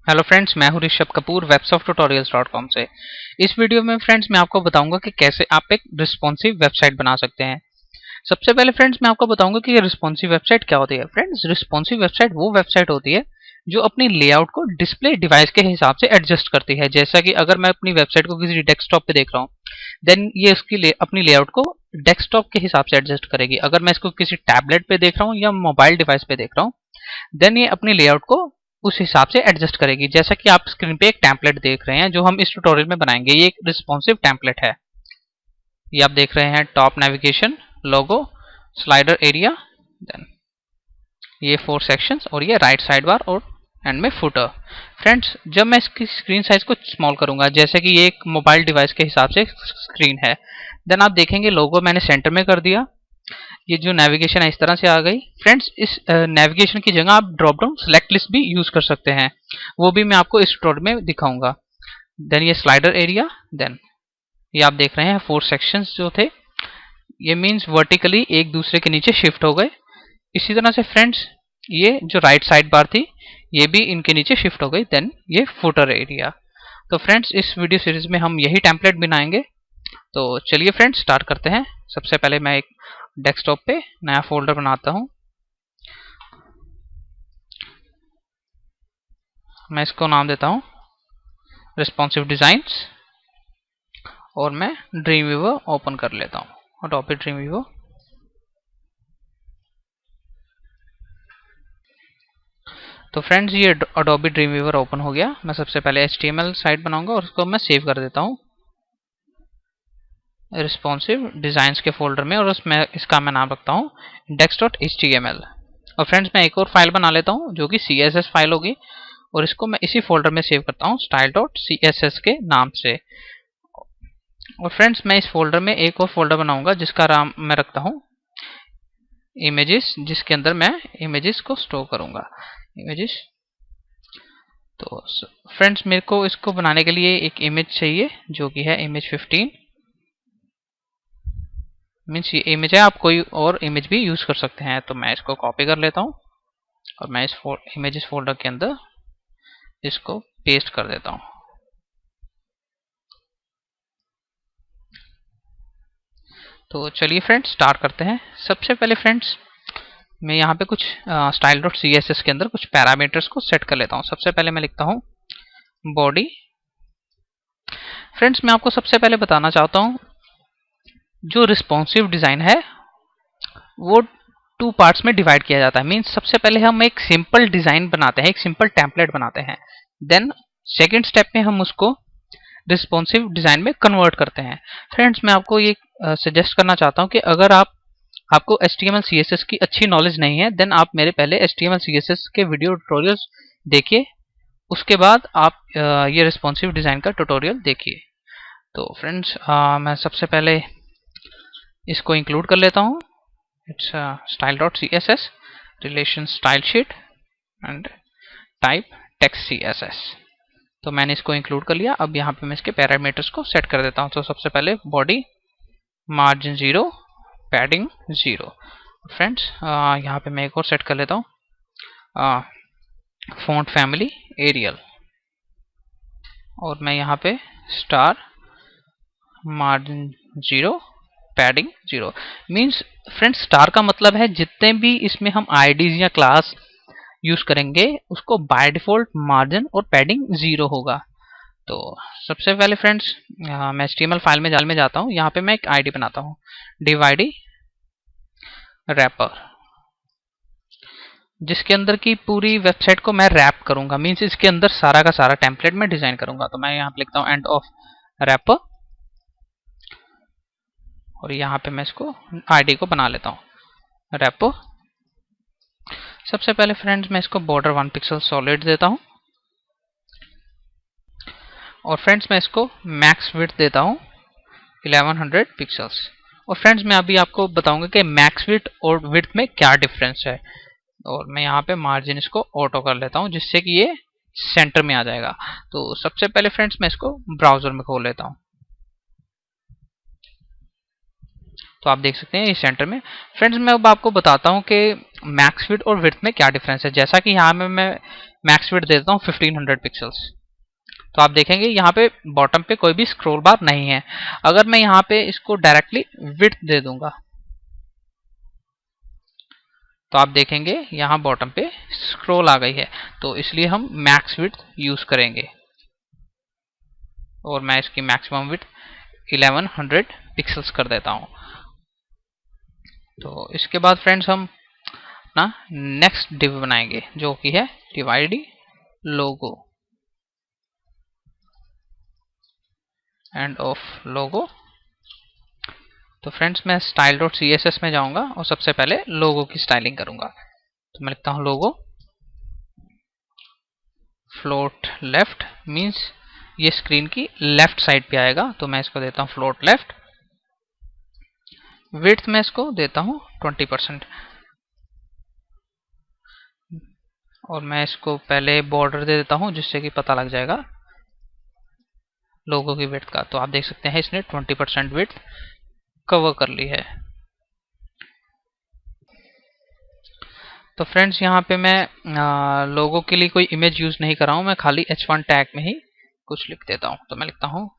Hello friends, मैं हूं Rishabh Kapoor websofttutorials.com से। इस वीडियो में फ्रेंड्स मैं आपको बताऊंगा कि कैसे आप एक रिस्पॉन्सिव वेबसाइट बना सकते हैं। सबसे पहले फ्रेंड्स मैं आपको बताऊंगा कि ये रिस्पॉन्सिव वेबसाइट क्या होती है। फ्रेंड्स, रिस्पॉन्सिव वेबसाइट वो वेबसाइट होती है जो अपनी लेआउट को डिस्प्ले डिवाइस के हिसाब से एडजस्ट करती है। जैसा कि अगर मैं अपनी वेबसाइट को किसी डेस्कटॉप पे देख रहा हूँ, देन ये अपनी लेआउट को डेस्कटॉप के हिसाब से एडजस्ट करेगी। अगर मैं इसको किसी टैबलेट पे देख रहा हूँ या मोबाइल डिवाइस पे देख रहा हूँ, देन ये अपनी लेआउट को उस हिसाब से एडजस्ट करेगी। जैसा कि आप स्क्रीन पे एक टेम्पलेट देख रहे हैं जो हम इस ट्यूटोरियल में बनाएंगे। ये एक रिस्पॉन्सिव टेम्पलेट है। ये आप देख रहे हैं टॉप नेविगेशन, लोगो, स्लाइडर एरिया, देन ये 4 सेक्शंस और ये राइट साइड बार और एंड में फुटर। फ्रेंड्स, जब मैं इसकी स्क्रीन साइज को स्मॉल करूंगा, जैसे कि ये एक मोबाइल डिवाइस के हिसाब से स्क्रीन है, देन आप देखेंगे लोगो मैंने सेंटर में कर दिया। ये जो नेविगेशन है इस तरह से आ गई। फ्रेंड्स, इस नेविगेशन की जगह आप ड्रॉप डाउन सेलेक्ट लिस्ट भी यूज कर सकते हैं, वो भी मैं आपको इस ट्यूटोरियल में दिखाऊंगा। देन ये स्लाइडर एरिया, देन ये आप देख रहे हैं 4 सेक्शंस जो थे, ये मींस वर्टिकली एक दूसरे के नीचे शिफ्ट हो गए। इसी तरह से फ्रेंड्स, ये जो राइट साइड बार थी ये भी इनके नीचे शिफ्ट हो गई। देन ये फुटर एरिया। तो फ्रेंड्स, इस वीडियो सीरीज में हम यही टेम्पलेट बनाएंगे। तो चलिए फ्रेंड्स स्टार्ट करते हैं। सबसे पहले मैं एक डेस्कटॉप पे नया फोल्डर बनाता हूं। मैं इसको नाम देता हूं रिस्पॉन्सिव डिजाइन्स और मैं ड्रीम व्यूवर ओपन कर लेता हूं, अडोबे ड्रीम व्यूवर। तो फ्रेंड्स, ये अडोबे ड्रीम व्यूवर ओपन हो गया। मैं सबसे पहले HTML साइट बनाऊंगा और उसको मैं सेव कर देता हूं रिस्पॉन्सिव डिजाइन्स के फोल्डर में, और उसमें इसका मैं नाम रखता हूं index.html। और फ्रेंड्स, मैं एक और फाइल बना लेता हूं जो कि CSS फाइल होगी, और इसको मैं इसी फोल्डर में सेव करता हूं style.css के नाम से। और फ्रेंड्स, मैं इस फोल्डर में एक और फोल्डर बनाऊंगा जिसका नाम मैं रखता हूं इमेजेस, जिसके अंदर मैं इमेजेस को स्टोर करूंगा, इमेजेस। तो फ्रेंड्स, मेरे को इसको बनाने के लिए एक इमेज चाहिए जो कि है इमेज 15। मीन्स ये इमेज है, आप कोई और इमेज भी यूज कर सकते हैं। तो मैं इसको कॉपी कर लेता हूं और मैं इस इमेजेस फोल्डर के अंदर इसको पेस्ट कर देता हूं। तो चलिए फ्रेंड्स स्टार्ट करते हैं। सबसे पहले फ्रेंड्स, मैं यहाँ पे कुछ style.css के अंदर कुछ पैरामीटर्स को सेट कर लेता हूँ। सबसे पहले मैं लिखता हूँ बॉडी। फ्रेंड्स, मैं आपको सबसे पहले बताना चाहता हूँ, जो रिस्पॉन्सिव डिजाइन है वो 2 पार्ट्स में डिवाइड किया जाता है। मीन्स सबसे पहले हम एक सिंपल डिजाइन बनाते हैं, एक सिंपल टेम्पलेट बनाते हैं। देन सेकेंड स्टेप में हम उसको रिस्पॉन्सिव डिजाइन में कन्वर्ट करते हैं। फ्रेंड्स, मैं आपको ये सजेस्ट करना चाहता हूँ कि अगर आपको HTML CSS की अच्छी नॉलेज नहीं है, देन आप मेरे पहले HTML CSS के वीडियो ट्यूटोरियल्स देखिए, उसके बाद आप ये रिस्पॉन्सिव डिजाइन का ट्यूटोरियल देखिए। तो फ्रेंड्स, मैं सबसे पहले इसको इंक्लूड कर लेता हूँ। It's style.css relation style sheet and type text CSS। तो मैंने इसको इंक्लूड कर लिया। अब यहाँ पे मैं इसके पैरामीटर्स को सेट कर देता हूँ। तो सबसे पहले बॉडी, मार्जिन 0, पैडिंग 0। फ्रेंड्स, यहाँ पे मैं एक और सेट कर लेता हूँ फॉन्ट फैमिली एरियल, और मैं यहाँ पे star, margin 0, padding 0। Means friends, star का मतलब है जितने भी इसमें हम आईडीज या क्लास यूज करेंगे उसको बाय डिफॉल्ट मार्जिन और पैडिंग 0 होगा। तो सबसे पहले फ्रेंड्स, मैं HTML फाइल में जाता हूँ। यहाँ पे मैं एक आईडी बनाता हूँ, डिवाइडी रैपर, जिसके अंदर की पूरी वेबसाइट को मैं रैप करूंगा। मीन्स इसके अंदर सारा का सारा टेम्पलेट में डिजाइन करूंगा। तो मैं यहाँ पे लिखता हूँ एंड ऑफ रैपर, और यहाँ पे मैं इसको आईडी को बना लेता हूँ रैपर। सबसे पहले फ्रेंड्स, मैं इसको बॉर्डर 1 पिक्सल सॉलिड देता हूँ, और फ्रेंड्स मैं इसको मैक्स विड्थ देता हूँ 1100 पिक्सल्स। और फ्रेंड्स, मैं अभी आपको बताऊंगा कि मैक्स विड्थ और विड्थ में क्या डिफरेंस है। और मैं यहाँ पे मार्जिन इसको ऑटो कर लेता हूँ जिससे कि ये सेंटर में आ जाएगा। तो सबसे पहले फ्रेंड्स, मैं इसको ब्राउजर में खोल लेता हूँ। तो आप देख सकते हैं ये सेंटर में। फ्रेंड्स मैं अब आपको बताता हूँ कि मैक्स विड्थ और विड्थ में क्या डिफरेंस है। जैसा कि यहाँ में मैं मैक्स विड्थ देता हूँ 1500 पिक्सल्स, तो आप देखेंगे यहाँ पे बॉटम पे कोई भी स्क्रॉल बार नहीं है। अगर मैं यहाँ पे इसको डायरेक्टली विड्थ दे दूंगा तो आप देखेंगे यहाँ बॉटम पे स्क्रॉल आ गई है, तो इसलिए हम मैक्स विड्थ यूज करेंगे और मैं इसकी मैक्सिमम विड्थ 1100 पिक्सल्स कर देता हूँ। तो इसके बाद फ्रेंड्स हम अपना नेक्स्ट डिव बनाएंगे जो कि है डिवाइड लोगो एंड ऑफ लोगो। तो फ्रेंड्स मैं style.css में जाऊंगा और सबसे पहले लोगो की स्टाइलिंग करूंगा। तो मैं लिखता हूं लोगो फ्लोट लेफ्ट, मींस ये स्क्रीन की लेफ्ट साइड पे आएगा, तो मैं इसको देता हूं फ्लोट लेफ्ट। विड्थ में इसको देता हूं 20% और मैं इसको पहले बॉर्डर दे देता हूं जिससे कि पता लग जाएगा लोगो की विड्थ का। तो आप देख सकते हैं इसने 20% विड्थ कवर कर ली है। तो फ्रेंड्स यहाँ पे मैं लोगो के लिए कोई इमेज यूज नहीं कर रहा हूँ, मैं खाली h1 टैग में ही कुछ लिख देता हूँ। तो मैं लिखता हूँ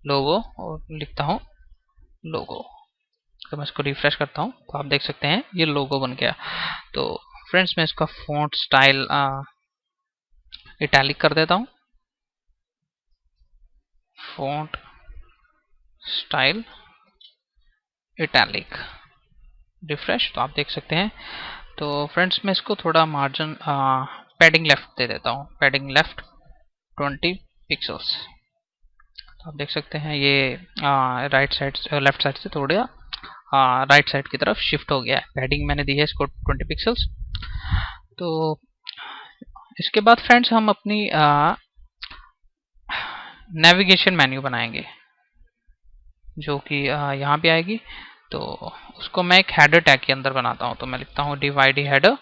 लोगो और लिखता हूँ लोगो। तो मैं इसको रिफ्रेश करता हूँ तो आप देख सकते हैं ये लोगो बन गया। तो फ्रेंड्स मैं इसका फॉन्ट स्टाइल इटैलिक कर देता हूँ, फॉन्ट स्टाइल इटैलिक, रिफ्रेश। तो आप देख सकते हैं। तो फ्रेंड्स मैं इसको थोड़ा मार्जिन पैडिंग लेफ्ट दे देता हूँ, पैडिंग लेफ्ट 20 पिक्सल्स। तो आप देख सकते हैं ये राइट साइड लेफ्ट साइड से थोड़ा राइट साइड की तरफ शिफ्ट हो गया है। पैडिंग मैंने दी है इसको 20 पिक्सल्स। तो इसके बाद फ्रेंड्स हम अपनी नेविगेशन मेन्यू बनाएंगे जो कि यहाँ पे आएगी। तो उसको मैं एक हेडर टैग के अंदर बनाता हूँ। तो मैं लिखता हूँ divide header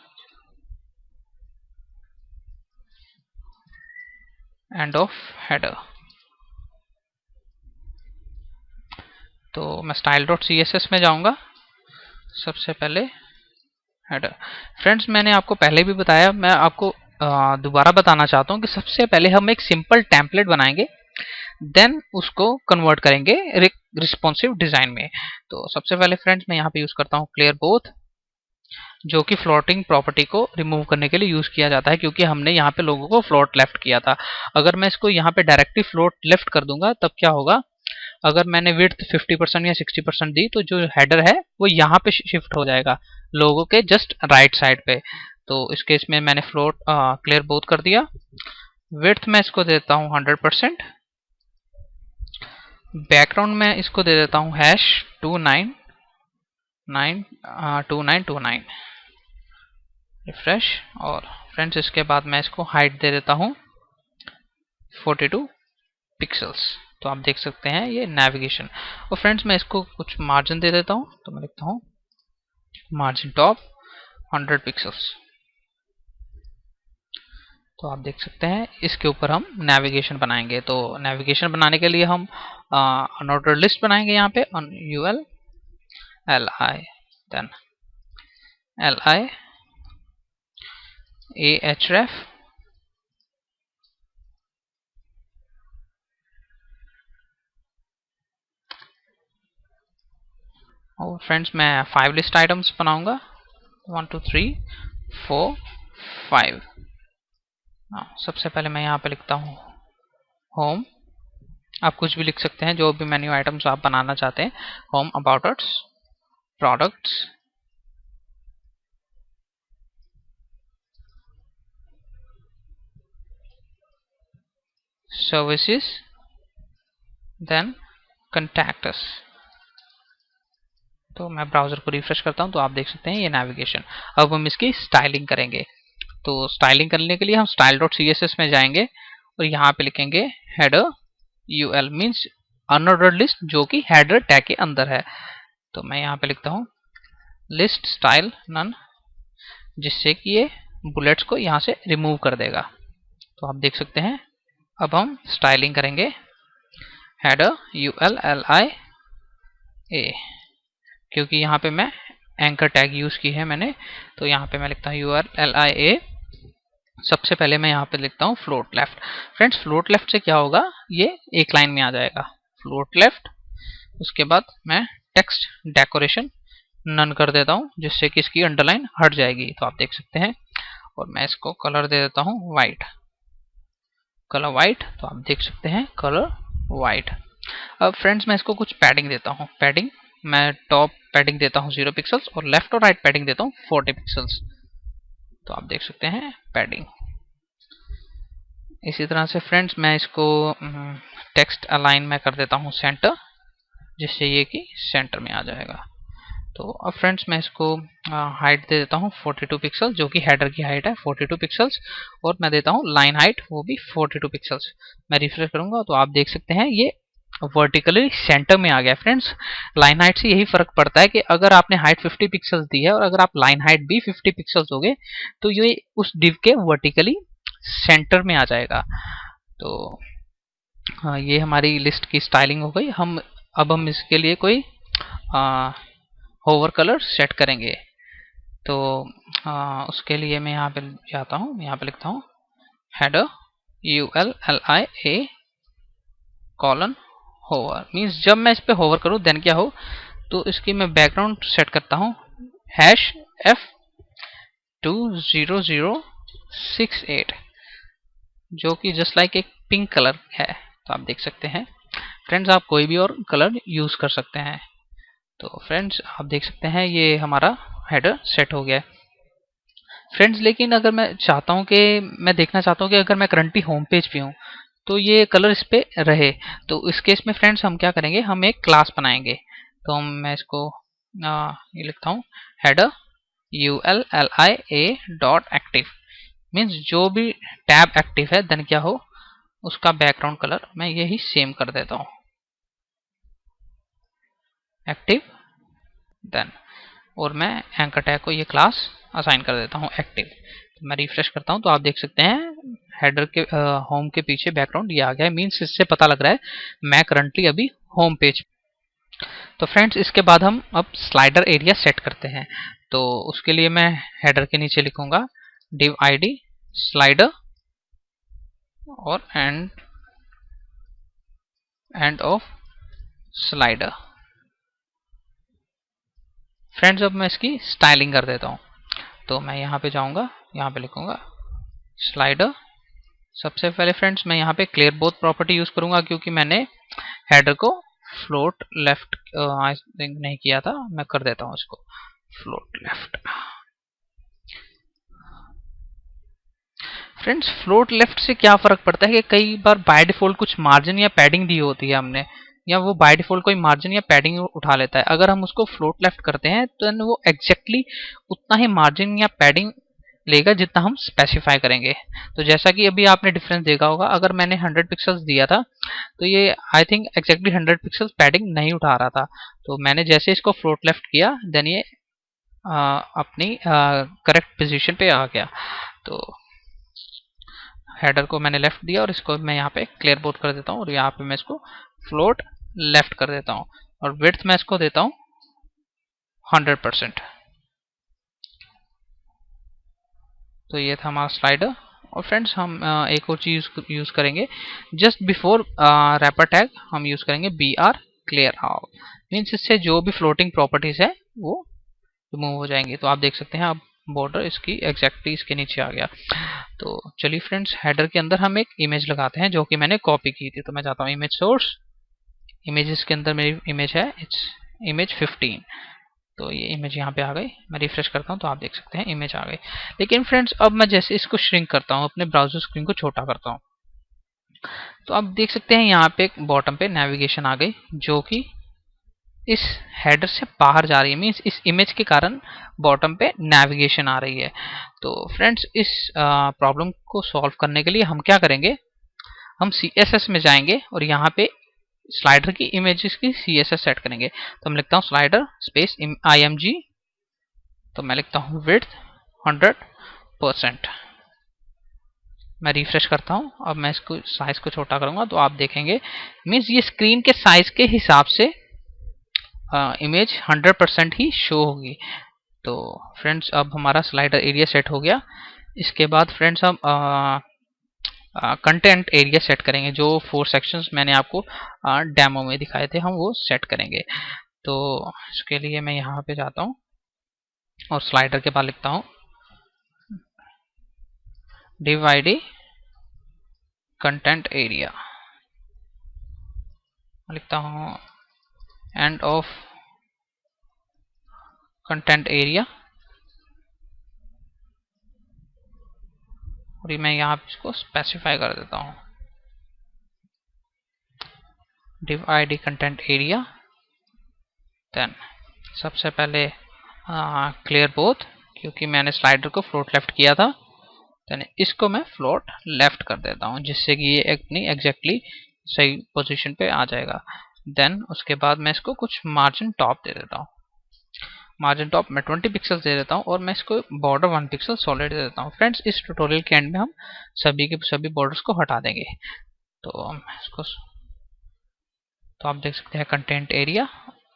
end of header. तो मैं style.css में जाऊंगा, सबसे पहले हेडर। फ्रेंड्स मैंने आपको पहले भी बताया, मैं आपको दोबारा बताना चाहता हूँ कि सबसे पहले हम एक सिंपल टेम्पलेट बनाएंगे, देन उसको कन्वर्ट करेंगे रिस्पॉन्सिव डिजाइन में। तो सबसे पहले फ्रेंड्स मैं यहाँ पे यूज करता हूँ क्लियर बोथ, जो कि फ्लोटिंग प्रॉपर्टी को रिमूव करने के लिए यूज किया जाता है, क्योंकि हमने यहाँ पे लोगों को फ्लोट लेफ्ट किया था। अगर मैं इसको यहाँ पे डायरेक्टली फ्लोट लेफ्ट कर दूंगा तब क्या होगा, अगर मैंने विड्थ 50% या 60% दी तो जो हेडर है वो यहाँ पे शिफ्ट हो जाएगा लोगों के जस्ट राइट साइड पे। तो इस केस में मैंने फ्लोट क्लियर बोथ कर दिया। विड्थ में इसको देता हूँ 100%। बैकग्राउंड में इसको दे देता हूँ #2929 रिफ्रेश। और फ्रेंड्स इसके बाद मैं इसको हाइट दे देता हूँ 42 पिक्सल्स। तो आप देख सकते हैं ये नेविगेशन। और फ्रेंड्स मैं इसको कुछ मार्जिन दे देता हूँ। तो मैं लिखता हूँ मार्जिन टॉप 100 पिक्सल्स। तो आप देख सकते हैं इसके ऊपर हम नेविगेशन बनाएंगे। तो नेविगेशन बनाने के लिए हम अनऑर्डर्ड लिस्ट बनाएंगे यहाँ पे UL LI then LI ahref और फ्रेंड्स मैं 5 लिस्ट आइटम्स बनाऊंगा 1 2 3 4 5। सबसे पहले मैं यहाँ पे लिखता हूँ होम। आप कुछ भी लिख सकते हैं, जो भी मेन्यू आइटम्स आप बनाना चाहते हैं। Home, about us, products, services, then contact us. तो मैं ब्राउजर को रिफ्रेश करता हूं तो आप देख सकते हैं ये नेविगेशन। अब हम इसकी स्टाइलिंग करेंगे। तो स्टाइलिंग करने के लिए हम style.css में जाएंगे और यहाँ पे लिखेंगे header UL means unordered list जो कि हेडर टैग के अंदर है। तो मैं यहाँ पे लिखता हूँ लिस्ट स्टाइल नन, जिससे कि ये बुलेट्स को यहाँ से रिमूव कर देगा। तो आप देख सकते हैं अब हम स्टाइलिंग करेंगे हेडर UL LI A क्योंकि यहाँ पे मैं एंकर टैग यूज की है मैंने। तो यहाँ पे मैं लिखता हूँ URLIA। सबसे पहले मैं यहाँ पे लिखता हूँ float left. Friends float left से क्या होगा, ये एक लाइन में आ जाएगा, फ्लोट लेफ्ट। उसके बाद मैं टेक्स्ट डेकोरेशन नन कर देता हूँ, जिससे कि इसकी अंडरलाइन हट जाएगी। तो आप देख सकते हैं। और मैं इसको कलर दे देता हूँ वाइट, कलर वाइट। तो आप देख सकते हैं कलर वाइट। अब फ्रेंड्स मैं इसको कुछ पैडिंग देता हूँ। पैडिंग मैं टॉप पैडिंग देता हूँ 0 पिक्सल्स और लेफ्ट और राइट पैडिंग देता हूँ 40 पिक्सल्स। तो आप देख सकते हैं पैडिंग। इसी तरह से फ्रेंड्स मैं इसको टेक्स्ट अलाइन में कर देता हूँ सेंटर, जिससे ये कि सेंटर में आ जाएगा। तो अब फ्रेंड्स मैं इसको हाइट दे देता हूँ 42 पिक्सल, जो कि हेडर की हाइट है 42 पिक्सल्स। और मैं देता हूँ लाइन हाइट, वो भी 42 पिक्सल्स। मैं रिफ्रेश करूंगा तो आप देख सकते हैं ये वर्टिकली सेंटर में आ गया। फ्रेंड्स लाइन हाइट से यही फर्क पड़ता है कि अगर आपने हाइट 50 पिक्सल्स दी है और अगर आप लाइन हाइट भी 50 पिक्सल्स दोगे तो ये उस डिव के वर्टिकली सेंटर में आ जाएगा। तो ये हमारी लिस्ट की स्टाइलिंग हो गई। अब हम इसके लिए कोई होवर कलर सेट करेंगे। तो उसके लिए मैं यहाँ पे जाता हूँ, यहाँ पे लिखता हूँ header ULLIA colon hover. Means जब मैं इस पे होवर करूँ देन क्या हो, तो इसकी मैं बैकग्राउंड सेट करता हूँ #F20068, जो कि जस्ट लाइक एक पिंक कलर है। तो आप देख सकते हैं। फ्रेंड्स आप कोई भी और कलर यूज कर सकते हैं। तो फ्रेंड्स आप देख सकते हैं ये हमारा हेडर सेट हो गया है। फ्रेंड्स लेकिन अगर मैं चाहता हूँ कि मैं देखना चाहता हूँ कि अगर मैं करंटली होम पेज पे हूँ तो ये कलर इस पे रहे, तो इस केस में फ्रेंड्स हम क्या करेंगे, हम एक क्लास बनाएंगे। तो मैं इसको ये लिखता हूँ header ULLIA dot active. Means जो भी टैब एक्टिव है देन क्या हो, उसका बैकग्राउंड कलर मैं यही सेम कर देता हूँ एक्टिव देन। और मैं एंकर टैग को ये क्लास असाइन कर देता हूँ एक्टिव। तो मैं रिफ्रेश करता हूँ तो आप देख सकते हैं हेडर के होम के पीछे बैकग्राउंड ये आ गया है। मीन्स इससे पता लग रहा है मैं करंटली अभी होम पेज। तो फ्रेंड्स इसके बाद हम अब स्लाइडर एरिया सेट करते हैं। तो उसके लिए मैं हेडर के नीचे लिखूंगा div id स्लाइडर और एंड ऑफ स्लाइडर। फ्रेंड्स अब मैं इसकी स्टाइलिंग कर देता हूँ। तो मैं यहाँ पे जाऊंगा, यहाँ पे लिखूंगा स्लाइडर। सबसे पहले फ्रेंड्स मैं यहाँ पे क्लियर बोथ प्रॉपर्टी यूज करूंगा, क्योंकि मैंने हेडर को फ्लोट लेफ्ट आई थिंक नहीं किया था। मैं कर देता हूँ इसको float left. Friends float left से क्या फर्क पड़ता है कि कई बार बाय डिफॉल्ट कुछ मार्जिन या पैडिंग दी होती है हमने, या वो बाय डिफॉल्ट कोई मार्जिन या पैडिंग उठा लेता है। अगर हम उसको फ्लोट लेफ्ट करते हैं तो वो एग्जैक्टली उतना ही मार्जिन या पैडिंग लेगा जितना हम स्पेसिफाई करेंगे। तो जैसा कि अभी आपने डिफरेंस देखा होगा, अगर मैंने 100 पिक्सल्स दिया था तो ये I think exactly 100 pixels padding नहीं उठा रहा था। तो मैंने जैसे इसको फ्लोट लेफ्ट किया देन ये अपनी करेक्ट पोजीशन पे आ गया। तो हेडर को मैंने लेफ्ट दिया और इसको मैं यहाँ पे क्लियर बोथ कर देता हूँ और यहाँ पे मैं इसको फ्लोट लेफ्ट कर देता हूँ और विड्थ मैं इसको देता हूँ 100%। तो ये था हमारा स्लाइडर। और फ्रेंड्स हम एक और चीज यूज करेंगे, जस्ट बिफोर रैपर टैग हम यूज करेंगे BR क्लियर आउट। मीन्स इससे जो भी फ्लोटिंग प्रॉपर्टीज है वो रिमूव हो जाएंगी। तो आप देख सकते हैं अब बॉर्डर इसकी एग्जैक्टली इसके नीचे आ गया। तो चलिए फ्रेंड्स हेडर के अंदर हम एक इमेज लगाते हैं जो कि मैंने कॉपी की थी। तो मैं जाता हूँ इमेज सोर्स, इमेजेस के अंदर मेरी इमेज है इट्स इमेज 15। तो ये इमेज यहाँ पे आ गई। मैं रिफ्रेश करता हूँ तो आप देख सकते हैं इमेज आ गई। लेकिन फ्रेंड्स अब मैं जैसे इसको श्रिंक करता हूँ, अपने ब्राउजर स्क्रीन को छोटा करता हूँ, तो आप देख सकते हैं यहाँ पे एक बॉटम पे नेविगेशन आ गई जो कि इस हेडर से बाहर जा रही है। मीन्स इस इमेज के कारण बॉटम पे नेविगेशन आ रही है। तो फ्रेंड्स इस प्रॉब्लम को सॉल्व करने के लिए हम क्या करेंगे, हम CSS में जाएंगे और यहाँ पे स्लाइडर की इमेजेस की CSS सेट करेंगे। तो मैं लिखता हूँ स्लाइडर स्पेस img। तो मैं लिखता हूँ विड्थ 100%। मैं रिफ्रेश करता हूँ। अब मैं इसको साइज को छोटा करूंगा तो आप देखेंगे मीन्स ये स्क्रीन के साइज के हिसाब से इमेज 100% ही शो होगी। तो फ्रेंड्स अब हमारा स्लाइडर एरिया सेट हो गया। इसके बाद फ्रेंड्स हम कंटेंट एरिया सेट करेंगे। जो 4 सेक्शंस मैंने आपको डेमो में दिखाए थे हम वो सेट करेंगे। तो इसके लिए मैं यहाँ पे जाता हूँ और स्लाइडर के बाद लिखता हूँ div id कंटेंट एरिया, लिखता हूँ एंड ऑफ कंटेंट एरिया, और मैं यहाँ पे इसको स्पेसिफाई कर देता हूँ div id content area. Then सबसे पहले क्लियर बोथ, क्योंकि मैंने स्लाइडर को फ्लोट लेफ्ट किया था। देन इसको मैं फ्लोट लेफ्ट कर देता हूँ जिससे कि ये अपनी एग्जैक्टली सही पोजीशन पे आ जाएगा। देन उसके बाद मैं इसको कुछ मार्जिन टॉप दे देता हूँ। मार्जिन टॉप में 20 पिक्सल्स दे देता हूँ और मैं इसको बॉर्डर 1 पिक्सल सॉलिड दे देता हूँ। फ्रेंड्स इस ट्यूटोरियल के एंड में हम सभी के सभी बॉर्डर्स को हटा देंगे। तो इसको तो आप देख सकते हैं कंटेंट एरिया,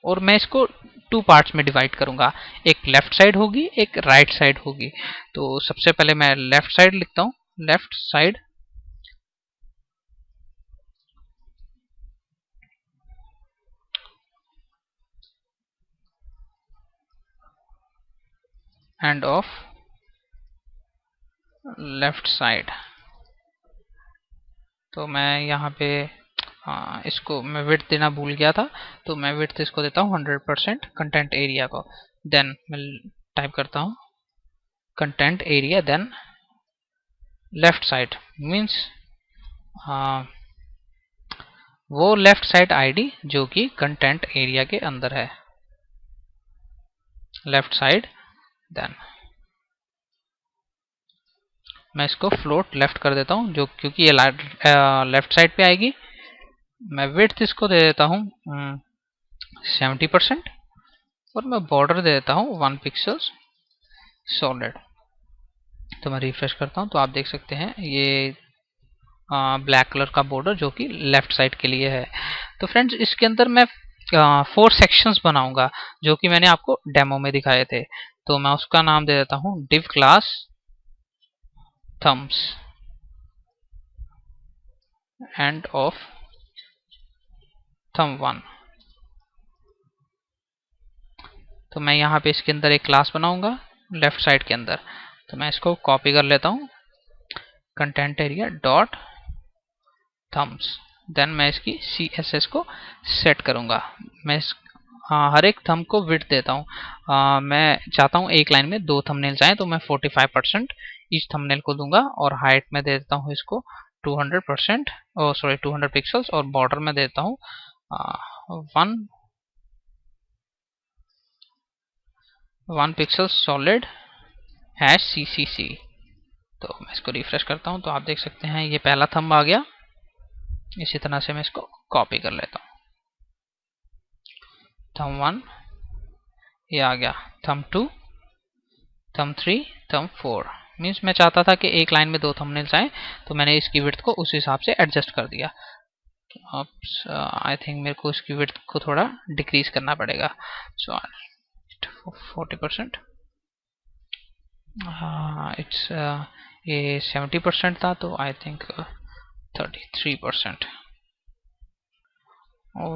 और मैं इसको 2 पार्ट्स में डिवाइड करूंगा। एक लेफ्ट साइड होगी, एक राइट साइड होगी। तो सबसे पहले मैं लेफ्ट साइड लिखता हूँ, left side end of left side. तो मैं यहाँ पे इसको मैं विड्थ देना भूल गया था, तो मैं विड्थ इसको देता हूँ 100% कंटेंट एरिया को। देन मैं टाइप करता हूँ content area, then left side means वो लेफ्ट साइड आईडी जो कि कंटेंट एरिया के अंदर है, लेफ्ट साइड। देन मैं इसको फ्लोट लेफ्ट कर देता हूँ, जो क्योंकि ये लेफ्ट साइड पे आएगी। मैं विड्थ इसको दे देता हूँ 70% और मैं बॉर्डर दे देता हूँ 1 पिक्सल सॉलिड। तो मैं रिफ्रेश करता हूँ तो आप देख सकते हैं ये ब्लैक कलर का बॉर्डर जो कि लेफ्ट साइड के लिए है। तो फ्रेंड्स इसके अंदर मैं 4 सेक्शंस बनाऊंगा जो कि मैंने आपको डेमो में दिखाए थे। तो मैं उसका नाम दे देता हूँ div class thumbs and of thumb1। तो मैं यहाँ पे इसके अंदर एक क्लास बनाऊंगा लेफ्ट साइड के अंदर। तो मैं इसको कॉपी कर लेता हूँ content area dot thumbs. Then मैं इसकी CSS को सेट करूंगा। मैं हर एक थंब को विड्थ देता हूँ। मैं चाहता हूँ एक लाइन में 2 थंबनेल्स आए, तो मैं 45% ईच थंबनेल को दूंगा, और हाइट में दे देता हूँ इसको 200%, सॉरी 200 पिक्सल्स, और बॉर्डर में देता हूँ 1 पिक्सल सॉलिड #CCC। तो मैं इसको रिफ्रेश करता हूँ तो आप देख सकते हैं ये पहला थंब आ गया। इसी तरह से मैं इसको कॉपी कर लेता हूँ, थंब 1 ये आ गया, थंब 2, थंब 3, थंब 4। मीन्स मैं चाहता था कि एक लाइन में 2 थंबनेल्स आए, तो मैंने इसकी विड्थ को उस हिसाब से एडजस्ट कर दिया। अब आई थिंक मेरे को इसकी विड्थ को थोड़ा डिक्रीज करना पड़ेगा। सो 40%, इट्स ये 70% था, तो I think 33%।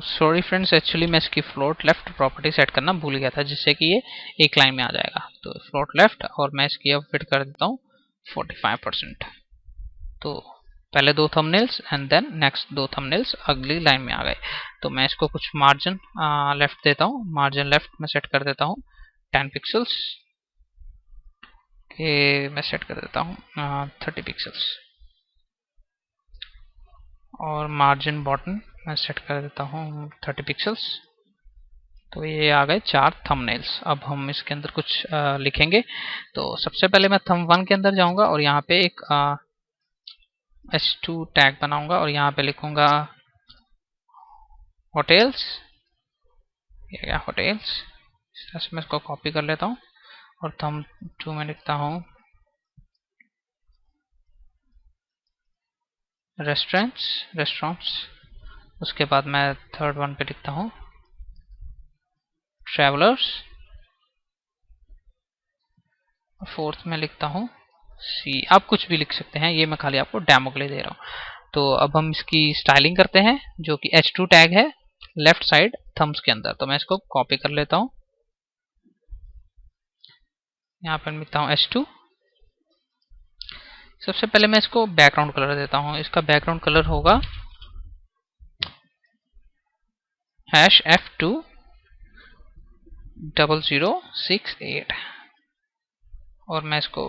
Sorry friends, actually मैं इसकी फ्लोट लेफ्ट प्रॉपर्टी सेट करना भूल गया था, जिससे कि ये एक लाइन में आ जाएगा। तो फ्लोट लेफ्ट, और मैं इसकी अब फिट कर देता हूँ 45%। तो पहले 2 thumbnails and then next 2 thumbnails अगली लाइन में आ गए। तो मैं इसको कुछ मार्जिन लेफ्ट देता हूँ। मार्जिन लेफ्ट में सेट कर देता हूँ 10 पिक्सल्स के, मैं सेट कर देता हूँ 30 पिक्सल्स, और मार्जिन बॉटम मैं सेट कर देता हूँ 30 पिक्सल्स। तो ये आ गए 4 थंबनेल्स। अब हम इसके अंदर कुछ लिखेंगे। तो सबसे पहले मैं थंब 1 के अंदर जाऊंगा और यहाँ पे एक H2 टैग बनाऊंगा और यहाँ पे लिखूंगा होटल्स। ये गया होटल्स। इस तरह से मैं इसको कॉपी कर लेता हूँ और थंब 2 में लिखता हूँ रेस्टोरेंट्स। उसके बाद मैं थर्ड वन पे लिखता हूँ ट्रैवलर्स, फोर्थ में लिखता हूँ सी। आप कुछ भी लिख सकते हैं, ये मैं खाली आपको डेमो के लिए दे रहा हूँ। तो अब हम इसकी स्टाइलिंग करते हैं, जो कि H2 टैग है लेफ्ट साइड थम्स के अंदर। तो मैं इसको कॉपी कर लेता हूँ, यहाँ पर लिखता हूँ H2। सबसे पहले मैं इसको बैकग्राउंड कलर देता हूँ। इसका बैकग्राउंड कलर होगा #F2 0068 और मैं इसको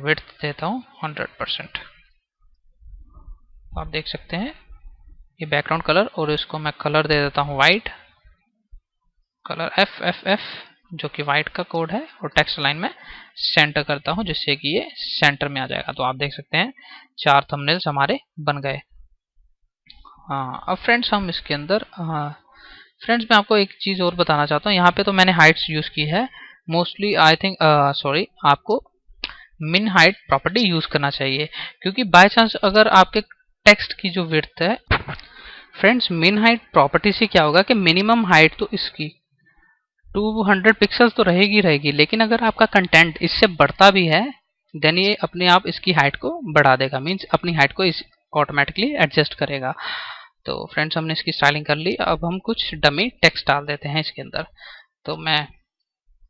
विड्थ देता हूँ 100%। आप देख सकते हैं ये बैकग्राउंड कलर, और इसको मैं कलर दे देता हूँ वाइट कलर FFF, जो कि वाइट का कोड है, और टेक्स्ट लाइन में सेंटर करता हूँ जिससे कि ये सेंटर में आ जाएगा। तो आप देख सकते हैं 4 थंबनेल्स हमारे बन गए। अब फ्रेंड्स हम इसके अंदर फ्रेंड्स मैं आपको एक चीज़ और बताना चाहता हूँ। यहाँ पे तो मैंने हाइट्स यूज़ की है मोस्टली, आई थिंक सॉरी, आपको मिन हाइट प्रॉपर्टी यूज़ करना चाहिए, क्योंकि बाय चांस अगर आपके टेक्स्ट की जो विड्थ है फ्रेंड्स, मिन हाइट प्रॉपर्टी से क्या होगा कि मिनिमम हाइट तो इसकी 200 पिक्सल्स तो रहेगी रहेगी, लेकिन अगर आपका कंटेंट इससे बढ़ता भी है देन ये अपने आप इसकी हाइट को बढ़ा देगा, मीन्स अपनी हाइट को इस ऑटोमेटिकली एडजस्ट करेगा। तो फ्रेंड्स हमने इसकी स्टाइलिंग कर ली। अब हम कुछ डमी टेक्स्ट डाल देते हैं इसके अंदर। तो मैं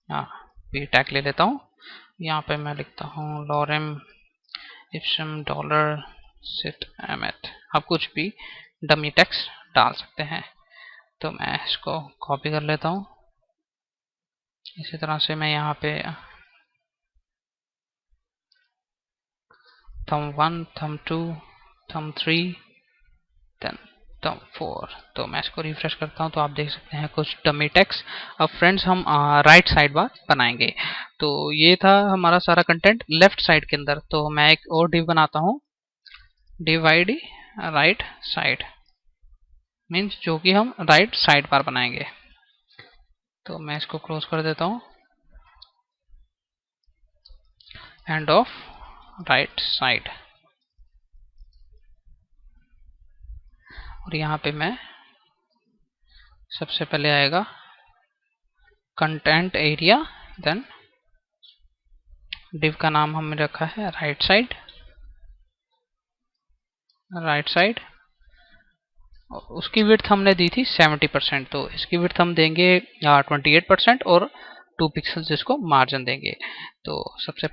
पी टैग ले लेता हूँ, यहाँ पे मैं लिखता हूँ lorem ipsum dolor sit amet. आप कुछ भी डमी टेक्स्ट डाल सकते हैं। तो मैं इसको कॉपी कर लेता हूँ। इसी तरह से मैं यहाँ पे thumb1, thumb2, thumb3, then thumb4। तो मैं इसको रिफ्रेश करता हूँ तो आप देख सकते हैं कुछ डमी टेक्स्ट। अब फ्रेंड्स हम राइट साइड बार बनाएंगे। तो ये था हमारा सारा कंटेंट लेफ्ट साइड के अंदर। तो मैं एक और डिव बनाता हूँ, div ID right side, means जो कि हम राइट साइड बार बनाएंगे। तो मैं इसको क्लोज कर देता हूँ, एंड ऑफ राइट साइड। और यहाँ पे मैं सबसे पहले आएगा कंटेंट एरिया, देन डिव का नाम हमने रखा है राइट साइड, राइट साइड। उसकी विड्थ हमने दी थी 70%, तो इसकी विड्थ हम देंगे 28% और 2 पिक्सल जिसको मार्जिन देंगे। तो सबसे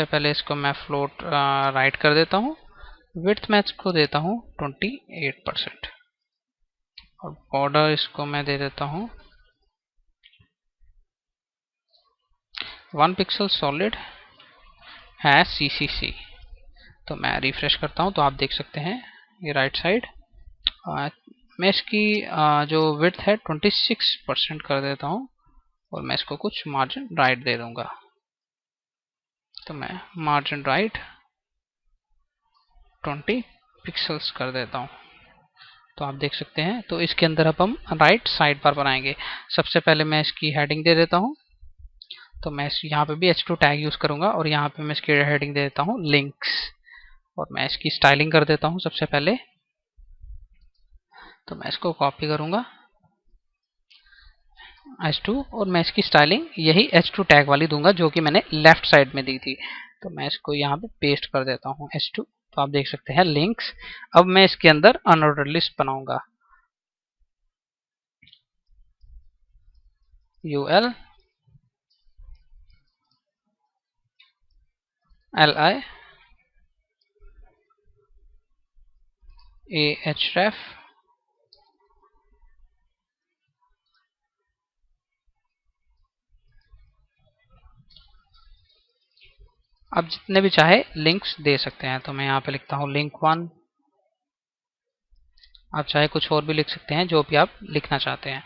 पहले इसको मैं फ्लोट राइट कर देता हूँ। विड्थ मैं इसको देता हूँ 28% और बॉर्डर इसको मैं दे देता हूँ 1 पिक्सल सॉलिड है CCC। तो मैं रिफ्रेश करता हूँ तो आप देख सकते हैं ये राइट साइड। मैं इसकी जो विड्थ है 26% कर देता हूँ और मैं इसको कुछ मार्जिन राइट दे दूंगा। तो मैं मार्जिन राइट 20 पिक्सल्स कर देता हूँ। तो आप देख सकते हैं। तो इसके अंदर अब हम राइट साइड पर बनाएंगे। सबसे पहले मैं इसकी हेडिंग दे देता हूँ। तो मैं यहाँ पे भी H2 टैग यूज़ करूँगा और यहाँ पे मैं इसकी हेडिंग दे देता हूँ लिंक्स, और मैं इसकी स्टाइलिंग कर देता हूँ सबसे पहले। तो मैं इसको कॉपी करूँगा H2 और मैं इसकी स्टाइलिंग यही H2 टैग वाली दूंगा जो कि मैंने लेफ्ट साइड में दी थी। तो मैं इसको यहाँ पे पेस्ट कर देता हूँ H2। तो आप देख सकते हैं लिंक्स। अब मैं इसके अंदर अनऑर्डर लिस्ट बनाऊंगा, UL LI AHREF आप जितने भी चाहे लिंक्स दे सकते हैं। तो मैं यहाँ पे लिखता हूँ लिंक 1। आप चाहे कुछ और भी लिख सकते हैं जो भी आप लिखना चाहते हैं।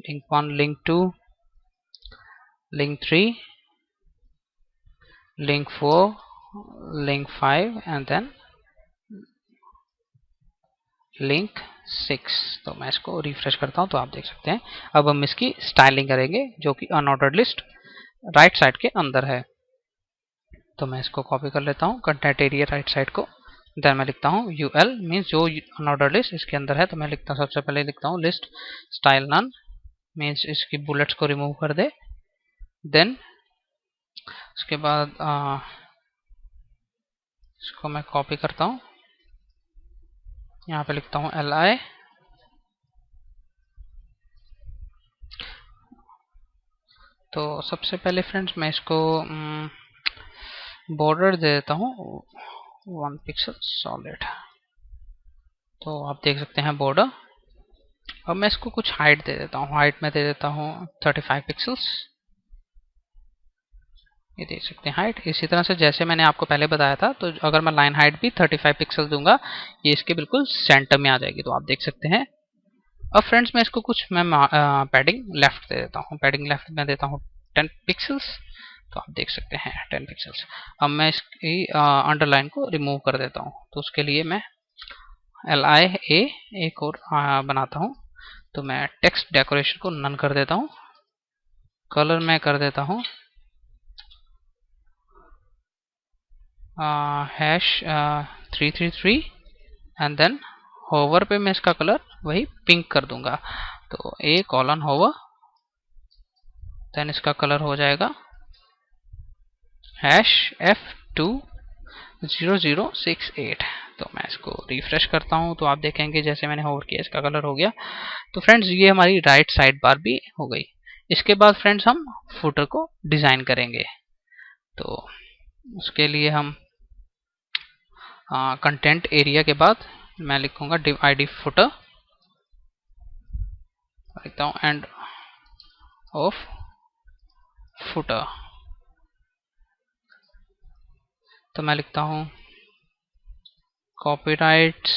Link 1, link 2, link 3, link 4, link 5 and then link 6। तो मैं इसको रिफ्रेश करता हूँ तो आप देख सकते हैं। अब हम इसकी स्टाइलिंग करेंगे जो कि अनऑर्डर्ड लिस्ट राइट साइड के अंदर है। तो मैं इसको कॉपी कर लेता हूँ कंटेंट एरिया राइट साइड को। देन मैं लिखता हूँ यूएल मीन्स जो अनऑर्डर लिस्ट इसके अंदर है, तो मैं लिखता हूँ सबसे पहले लिखता हूँ लिस्ट स्टाइल नन मीन्स इसकी बुलेट्स को रिमूव कर दे। देन उसके बाद इसको मैं कॉपी करता हूँ, यहाँ पे लिखता हूँ li। तो सबसे पहले फ्रेंड्स मैं इसको बॉर्डर दे देता हूँ 1 पिक्सल सॉलिड। तो आप देख सकते हैं बॉर्डर। अब मैं इसको कुछ हाइट दे देता हूँ, हाइट में दे देता हूँ 35 पिक्सल्स। ये देख सकते हैं हाइट। इसी तरह से जैसे मैंने आपको पहले बताया था, तो अगर मैं लाइन हाइट भी 35 पिक्सल दूंगा, ये इसके बिल्कुल सेंटर में आ जाएगी। तो आप देख सकते हैं। अब फ्रेंड्स मैं इसको कुछ मैं पैडिंग लेफ्ट दे देता हूँ, पैडिंग लेफ्ट में देता हूँ 10 पिक्सल्स। तो आप देख सकते हैं 10 पिक्सल्स। अब मैं इसकी अंडरलाइन को रिमूव कर देता हूँ, तो उसके लिए मैं LIA एक और बनाता हूँ। तो मैं टेक्स्ट डेकोरेशन को नन कर देता हूँ। कलर मैं कर देता हूँ #333 एंड देन होवर पे मैं इसका कलर वही पिंक कर दूंगा। तो A: होवर, देन इसका कलर हो जाएगा #F20068। तो मैं इसको रिफ्रेश करता हूँ, तो आप देखेंगे जैसे मैंने होवर किया इसका कलर हो गया। तो फ्रेंड्स ये हमारी राइट साइड बार भी हो गई। इसके बाद फ्रेंड्स हम फुटर को डिजाइन करेंगे। तो उसके लिए हम कंटेंट एरिया के बाद मैं लिखूंगा div id फुटर, लिखता हूँ एंड ऑफ फुटर। तो मैं लिखता हूँ कॉपीराइट्स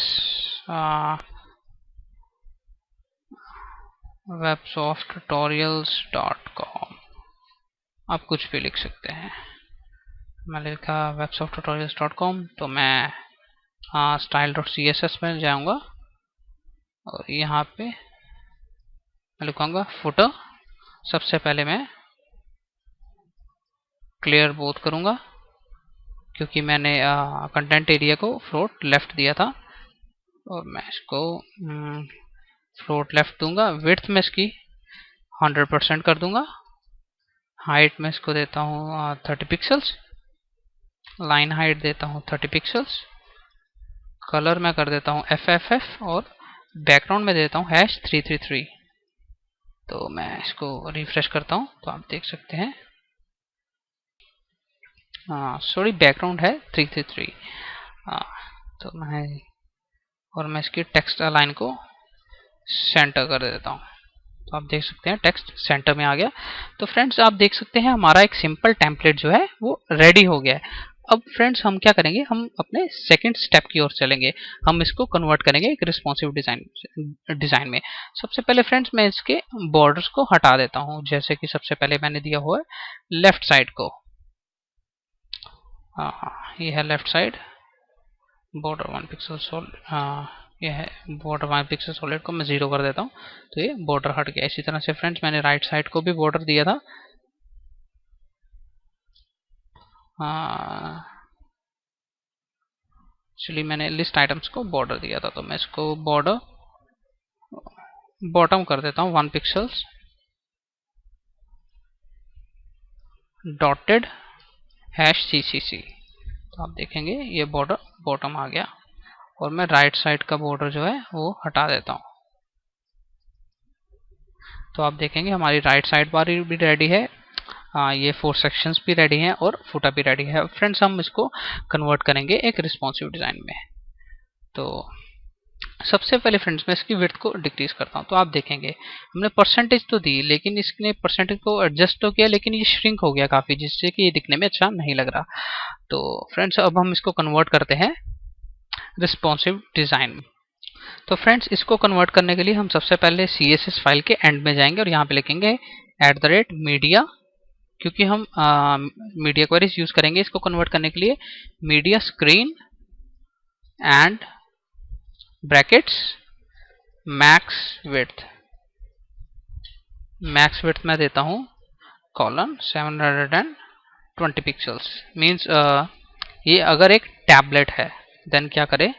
websofttutorials.com। आप कुछ भी लिख सकते हैं। मैं लिखा websofttutorials.com। तो मैं style.css में जाऊंगा और यहाँ पे मैं लिखूंगा फुटर। सबसे पहले मैं क्लियर बोथ करूंगा, क्योंकि मैंने कंटेंट एरिया को फ्लोट लेफ्ट दिया था, और मैं इसको फ्लोट लेफ्ट दूंगा। विड्थ में इसकी 100% कर दूंगा। हाइट में इसको देता हूँ 30 पिक्सल्स। लाइन हाइट देता हूँ 30 पिक्सल्स। कलर मैं कर देता हूँ FFF और बैकग्राउंड में देता हूँ #333। तो मैं इसको रिफ्रेश करता हूँ, तो आप देख सकते हैं सॉरी बैकग्राउंड है 333। तो मैं इसकी टेक्स्ट लाइन को सेंटर कर देता हूँ। तो आप देख सकते हैं टेक्स्ट सेंटर में आ गया। तो फ्रेंड्स आप देख सकते हैं हमारा एक सिंपल टेम्पलेट जो है वो रेडी हो गया है। अब फ्रेंड्स हम क्या करेंगे, हम अपने सेकंड स्टेप की ओर चलेंगे। हम इसको कन्वर्ट करेंगे एक रिस्पॉन्सिव डिजाइन में। सबसे पहले फ्रेंड्स मैं इसके बॉर्डर्स को हटा देता हूँ, जैसे कि सबसे पहले मैंने दिया हुआ है लेफ्ट साइड को। ये है left side border 1 pixel solid. ये है बॉर्डर 1 पिक्सल सॉलिड को मैं 0 कर देता हूँ, तो ये बॉर्डर हट गया। इसी तरह से फ्रेंड्स मैंने राइट साइड को भी बॉर्डर दिया था। एक्चुअली मैंने लिस्ट आइटम्स को बॉर्डर दिया था, तो मैं इसको बॉर्डर बॉटम कर देता हूँ 1 पिक्सल्स डॉटेड #CCC। तो आप देखेंगे ये बॉर्डर बॉटम आ गया, और मैं राइट साइड का बॉर्डर जो है वो हटा देता हूँ। तो आप देखेंगे हमारी राइट साइड बार भी रेडी है, ये 4 सेक्शंस भी रेडी हैं और फुटर भी रेडी है। फ्रेंड्स हम इसको कन्वर्ट करेंगे एक रिस्पॉन्सिव डिजाइन में। तो सबसे पहले फ्रेंड्स मैं इसकी विड्थ को डिक्रीज करता हूँ। तो आप देखेंगे हमने परसेंटेज तो दी, लेकिन इसने परसेंटेज को एडजस्ट तो किया, लेकिन ये श्रिंक हो गया काफी, जिससे कि ये दिखने में अच्छा नहीं लग रहा। तो फ्रेंड्स अब हम इसको कन्वर्ट करते हैं रिस्पॉन्सिव डिजाइन। तो फ्रेंड्स इसको कन्वर्ट करने के लिए हम सबसे पहले CSS फाइल के एंड में जाएंगे और यहाँ पे लिखेंगे @media, क्योंकि हम मीडिया क्वेरीज यूज करेंगे इसको कन्वर्ट करने के लिए। Media screen and brackets max width मैं देता हूँ :720 पिक्सल्स। मीन्स ये अगर एक टैबलेट है देन क्या करें,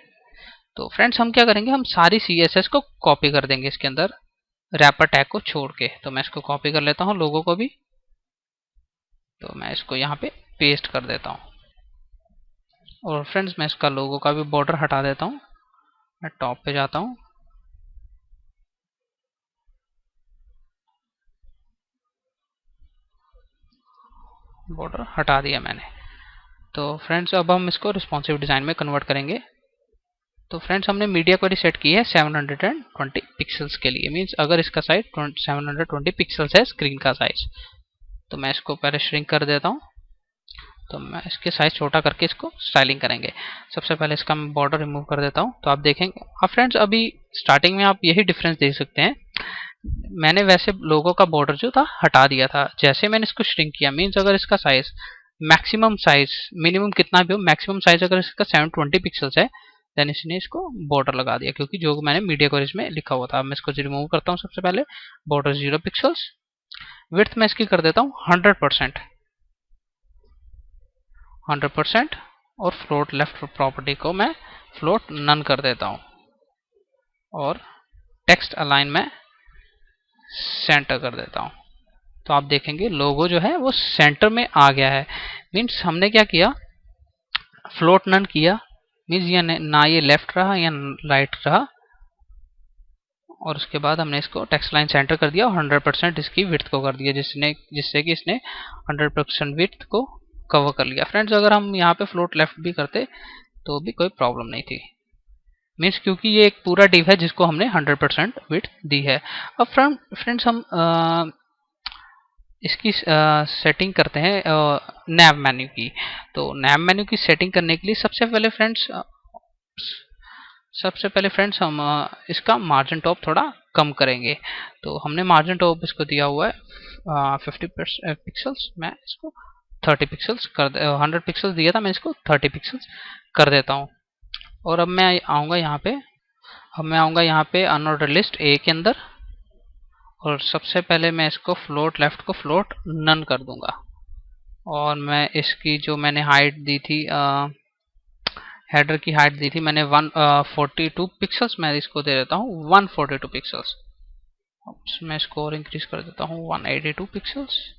तो फ्रेंड्स हम क्या करेंगे, हम सारी CSS को कॉपी कर देंगे इसके अंदर रैपर टैग को छोड़ के। तो मैं इसको कॉपी कर लेता हूँ लोगो को भी, तो मैं इसको यहाँ पे पेस्ट कर देता हूँ। और फ्रेंड्स मैं इसका लोगो का भी बॉर्डर हटा देता हूँ। मैं टॉप पे जाता हूँ, बॉर्डर हटा दिया मैंने। तो फ्रेंड्स अब हम इसको रिस्पॉन्सिव डिज़ाइन में कन्वर्ट करेंगे। तो फ्रेंड्स हमने मीडिया क्वेरी सेट की है 720 पिक्सल्स के लिए, मींस अगर इसका साइज 720 पिक्सल्स है स्क्रीन का साइज। तो मैं इसको पहले श्रिंक कर देता हूँ। तो मैं इसके साइज छोटा करके इसको स्टाइलिंग करेंगे। सबसे पहले इसका मैं बॉर्डर रिमूव कर देता हूँ। तो आप देखेंगे, अब फ्रेंड्स अभी स्टार्टिंग में आप यही डिफरेंस देख सकते हैं, मैंने वैसे लोगों का बॉर्डर जो था हटा दिया था। जैसे मैंने इसको श्रिंक किया, मीन्स अगर इसका साइज मैक्सिमम साइज, मिनिमम कितना भी हो, मैक्सिमम साइज अगर इसका 720 पिक्सल्स है, देन इसने इसको बॉर्डर लगा दिया, क्योंकि जो मैंने मीडिया क्वेरीज में लिखा हुआ था। मैं इसको रिमूव करता हूँ। सबसे पहले बॉर्डर 0 पिक्सल्स, विड्थ मैं इसकी कर देता हूँ 100%, और फ्लोट लेफ्ट प्रॉपर्टी को मैं फ्लोट नन कर देता हूँ, और टेक्स्ट अलाइन में सेंटर कर देता हूँ। तो आप देखेंगे लोगो जो है वो सेंटर में आ गया है। मीन्स हमने क्या किया, फ्लोट नन किया, मीन्स ये ना ये लेफ्ट रहा या राइट रहा, और उसके बाद हमने इसको टेक्स्ट लाइन सेंटर कर दिया और 100% इसकी विड्थ को कर दिया, जिससे कि इसने 100% विड्थ को कवर कर लिया। फ्रेंड्स अगर हम यहाँ पे फ्लोट लेफ्ट भी करते तो भी कोई प्रॉब्लम नहीं थी, मीन्स क्योंकि ये एक पूरा डिव है जिसको हमने 100% विड्थ दी है। अब फ्रेंड्स हम इसकी सेटिंग करते हैं नैव मेन्यू की। तो नैव मेन्यू की सेटिंग करने के लिए सबसे पहले फ्रेंड्स हम इसका मार्जिन टॉप थोड़ा कम करेंगे। तो हमने मार्जिन टॉप इसको दिया हुआ है 50 पिक्सल्स, मैं इसको 30 पिक्सल्स कर 100 पिक्सल्स दिया था, मैं इसको 30 पिक्सल्स कर देता हूँ। और अब मैं आऊँगा यहाँ पे अनऑर्डर लिस्ट ए के अंदर, और सबसे पहले मैं इसको फ्लोट लेफ्ट को फ्लोट नन कर दूंगा। और मैं इसकी जो मैंने हाइट दी थी, हेडर की हाइट दी थी मैंने 142 पिक्सल्स, मैं इसको दे देता हूँ 142 पिक्सल्स। मैं इसको और इंक्रीज कर देता हूँ 182 पिक्सल्स।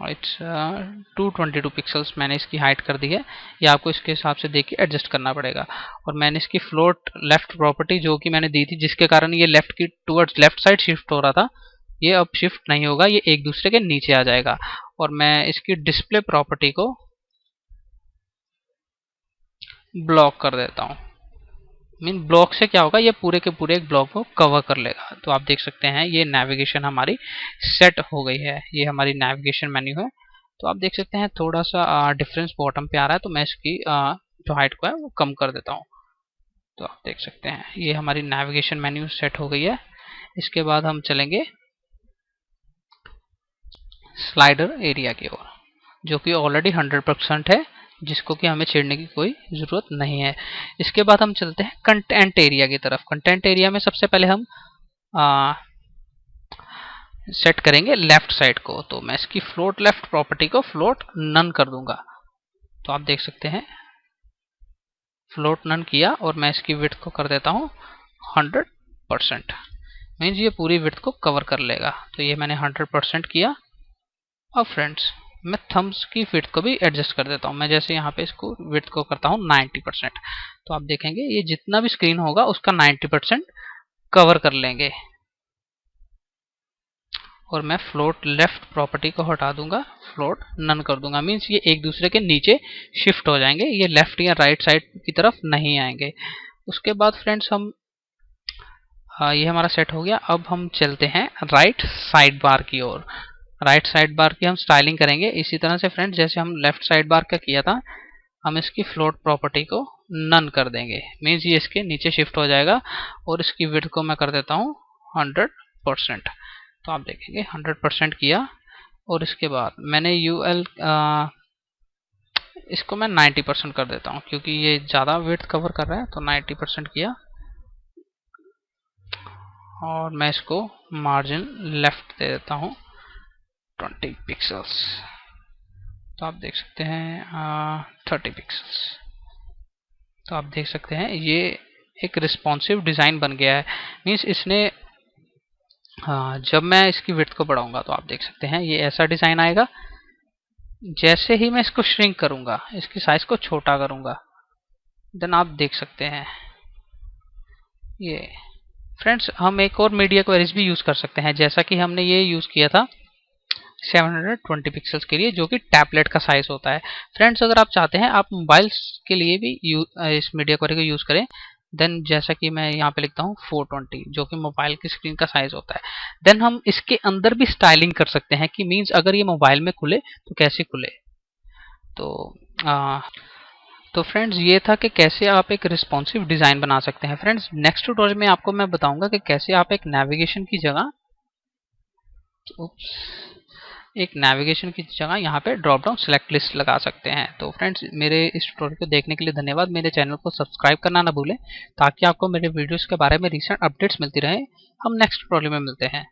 इट्स 222 पिक्सल्स मैंने इसकी हाइट कर दी है। ये आपको इसके हिसाब से देख के एडजस्ट करना पड़ेगा। और मैंने इसकी फ्लोट लेफ्ट प्रॉपर्टी जो कि मैंने दी थी, जिसके कारण ये लेफ्ट की टुवर्ड्स लेफ्ट साइड शिफ्ट हो रहा था, ये अब शिफ्ट नहीं होगा, ये एक दूसरे के नीचे आ जाएगा। और मैं इसकी डिस्प्ले प्रॉपर्टी को ब्लॉक कर देता हूँ। मीन ब्लॉक से क्या होगा, ये पूरे के पूरे एक ब्लॉक को कवर कर लेगा। तो आप देख सकते हैं ये नेविगेशन हमारी सेट हो गई है। ये हमारी नेविगेशन मेन्यू है। तो आप देख सकते हैं थोड़ा सा डिफरेंस बॉटम पे आ रहा है, तो मैं इसकी जो हाइट को है वो कम कर देता हूँ। तो आप देख सकते हैं ये हमारी नेविगेशन मेन्यू सेट हो गई है। इसके बाद हम चलेंगे स्लाइडर एरिया की ओर, जो कि ऑलरेडी 100% है, जिसको कि हमें छेड़ने की कोई ज़रूरत नहीं है। इसके बाद हम चलते हैं कंटेंट एरिया की तरफ। कंटेंट एरिया में सबसे पहले हम सेट करेंगे लेफ्ट साइड को। तो मैं इसकी फ्लोट लेफ्ट प्रॉपर्टी को फ्लोट नन कर दूंगा। तो आप देख सकते हैं फ्लोट नन किया, और मैं इसकी विड्थ को कर देता हूँ 100%, मीन्स ये पूरी विड्थ को कवर कर लेगा। तो ये मैंने 100% किया। अब फ्रेंड्स मैं थम्स की विड्थ को भी एडजस्ट कर देता हूँ। मैं जैसे यहाँ पे इसको विड्थ को करता हूँ 90%, तो आप देखेंगे ये जितना भी स्क्रीन होगा उसका 90% कवर कर लेंगे। और मैं फ्लोट लेफ्ट प्रॉपर्टी को हटा दूंगा, फ्लोट नन कर दूंगा, मीन्स ये एक दूसरे के नीचे शिफ्ट हो जाएंगे, ये लेफ्ट या राइट साइड की तरफ नहीं आएंगे। उसके बाद फ्रेंड्स हम ये हमारा सेट हो गया। अब हम चलते हैं राइट साइड बार की ओर। राइट साइड बार की हम स्टाइलिंग करेंगे इसी तरह से फ्रेंड्स, जैसे हम लेफ्ट साइड बार का किया था। हम इसकी फ्लोट प्रॉपर्टी को नन कर देंगे, मीन्स ये इसके नीचे शिफ्ट हो जाएगा। और इसकी विड्थ को मैं कर देता हूँ 100%। तो आप देखेंगे 100% किया। और इसके बाद मैंने यूएल इसको मैं 90% कर देता हूँ, क्योंकि ये ज़्यादा विड्थ कवर कर रहा है। तो 90% किया। और मैं इसको मार्जिन लेफ्ट दे देता हूँ 20 पिक्सल्स। तो आप देख सकते हैं 30 पिक्सल्स। तो आप देख सकते हैं ये एक रिस्पॉन्सिव डिज़ाइन बन गया है। मीन्स इसने जब मैं इसकी विड्थ को बढ़ाऊंगा तो आप देख सकते हैं ये ऐसा डिज़ाइन आएगा। जैसे ही मैं इसको श्रिंक करूंगा, इसकी साइज को छोटा करूंगा, देन आप देख सकते हैं ये। फ्रेंड्स, हम एक और मीडिया क्वेरीज भी यूज़ कर सकते हैं, जैसा कि हमने ये यूज़ किया था 720 पिक्सल्स के लिए, जो कि टैबलेट का साइज होता है। फ्रेंड्स, अगर आप चाहते हैं आप मोबाइल्स के लिए भी इस मीडिया क्वेरी को यूज़ करें, देन जैसा कि मैं यहाँ पे लिखता हूँ 420, जो कि मोबाइल की स्क्रीन का साइज होता है। देन हम इसके अंदर भी स्टाइलिंग कर सकते हैं कि मीन्स अगर ये मोबाइल में खुले तो कैसे खुले। तो फ्रेंड्स, ये था कि कैसे आप एक रिस्पॉन्सिव डिज़ाइन बना सकते हैं। फ्रेंड्स, नेक्स्ट ट्यूटोरियल में आपको मैं बताऊंगा कि कैसे आप एक नेविगेशन की जगह यहाँ पे ड्रॉप डाउन सेलेक्ट लिस्ट लगा सकते हैं। तो फ्रेंड्स, मेरे इस ट्यूटोरियल को देखने के लिए धन्यवाद। मेरे चैनल को सब्सक्राइब करना ना भूलें, ताकि आपको मेरे वीडियोस के बारे में रिसेंट अपडेट्स मिलती रहे। हम नेक्स्ट ट्यूटोरियल में मिलते हैं।